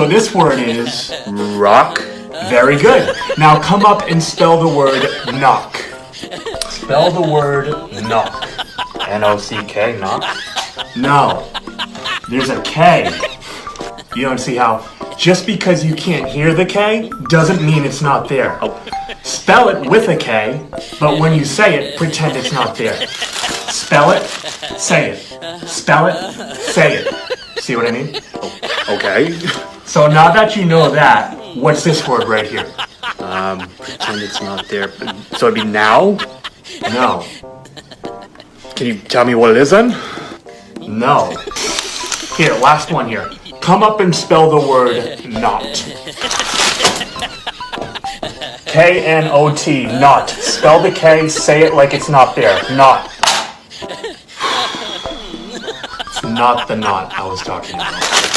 So this word is rock. very good. Now come up and spell the word knock. Spell the word knock. N-O-C-K, knock. No, there's a K. You don't see how just because you can't hear the K doesn't mean it's not there. Spell it with a K, but when you say it, pretend it's not there. Spell it, say it. Spell it, say it. See what I mean? Okay. So now that you know that, what's this word right here? Pretend it's not there. So it'd be now? No. Can you tell me what it is then? No. Here, last one here. Come up and spell the word not. K-N-O-T, not. Spell the K, say it like it's not there. Not. It's not the knot I was talking about.